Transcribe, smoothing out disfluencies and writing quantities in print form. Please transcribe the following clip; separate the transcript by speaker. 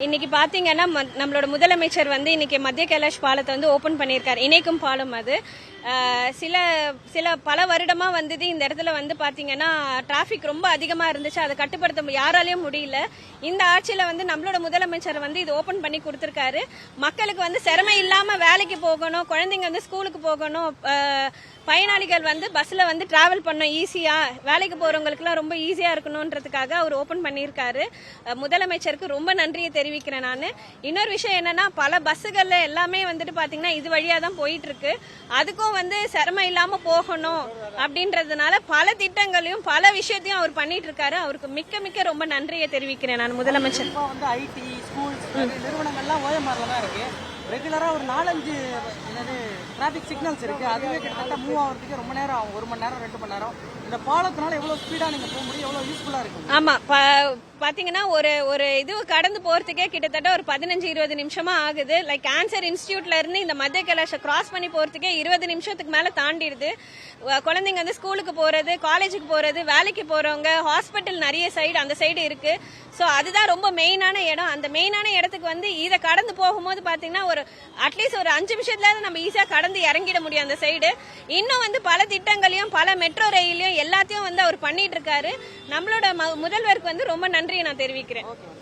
Speaker 1: இன்னைக்கு பாத்தீங்கன்னா நம்மளோட முதலமைச்சர் வந்து இன்னைக்கு மத்திய கைலாஷ் பாலத்தை வந்து ஓபன் பண்ணியிருக்காரு. இணைக்கும் பாலம் அது. சில பல வருடமா வந்தது இந்த இடத்துல வந்து பாத்தீங்கன்னா டிராபிக் ரொம்ப அதிகமா இருந்துச்சு. அதை கட்டுப்படுத்த யாராலையும் முடியல. இந்த ஆட்சியில வந்து நம்மளோட முதலமைச்சர் வந்து இது ஓபன் பண்ணி கொடுத்திருக்காரு. மக்களுக்கு வந்து சிரமம் இல்லாம வேலைக்கு போகணும், குழந்தைங்க வந்து ஸ்கூலுக்கு போகணும், பயனாளிகள் வந்து பஸ்ல வந்து டிராவல் பண்ணணும், ஈஸியா வேலைக்கு போறவங்களுக்கு எல்லாம் ரொம்ப ஈஸியா இருக்கணும்ன்றதுக்காக அவர் ஓபன் பண்ணியிருக்காரு. முதலமைச்சருக்கு ரொம்ப நன்றியை தெரிவிக்கிறேன் நான். இன்னொரு விஷயம் என்னன்னா, பல பஸ்ஸுகள்ல எல்லாமே வந்துட்டு பாத்தீங்கன்னா இது வழியா தான் போயிட்டு இருக்கு. அதுக்கும் வந்து சிரமம் இல்லாம போகணும் அப்படின்றதுனால பல திட்டங்களையும் பல விஷயத்தையும் அவர் பண்ணிட்டு இருக்காரு. அவருக்கு மிக்க மிக்க ரொம்ப நன்றியை தெரிவிக்கிறேன் நான் முதலமைச்சர்.
Speaker 2: ஐடி ஸ்கூல்ஸ் நிறுவனங்கள்லாம் ஓஎம்ஆர்ல தான் இருக்கு. ரெகுலரா ஒரு 4-5 டிராபிக் சிக்னல்ஸ் இருக்கு. அதுவே கிட்டத்தட்ட மூவ் ஆகிறதுக்கு ரொம்ப நேரம் ஆகும். 1 மணி நேரம் 2 மணி நேரம். இந்த பாலத்தினால எவ்வளவு ஸ்பீடா நீங்க போக முடியும், எவ்வளவு யூஸ்ஃபுல்லா இருக்கு.
Speaker 1: ஆமா, பாத்தீங்கன்னா ஒரு இது கடந்து போறதுக்கே கிட்டத்தட்ட ஒரு 15-20 நிமிஷமா ஆகுது. லைக் ஆன்சர் இன்ஸ்டிடியூட்ல இருந்து இந்த மத்திய கைலாஷை கிராஸ் பண்ணி போறதுக்கே 20 நிமிஷத்துக்கு மேல தாண்டிடுது. குழந்தைங்க வந்து ஸ்கூலுக்கு போறது, காலேஜுக்கு போறது, வேலைக்கு போறவங்க, ஹாஸ்பிட்டல் நிறைய சைடு அந்த சைடு இருக்கு. சோ அதுதான் ரொம்ப மெயினான இடம். அந்த மெயினான இடத்துக்கு வந்து இதை கடந்து போகும்போது பாத்தீங்கன்னா ஒரு அட்லீஸ்ட் ஒரு 5 நிமிஷத்துல நம்ம ஈஸியா கடந்து இறங்கிட முடியும் அந்த சைடு. இன்னும் வந்து பல திட்டங்களையும் பல மெட்ரோ ரயிலையும் எல்லாத்தையும் வந்து அவர் பண்ணிட்டு இருக்காரு. நம்மளோட முதல்வருக்கு வந்து ரொம்ப நன்றியை நான் தெரிவிக்கிறேன்.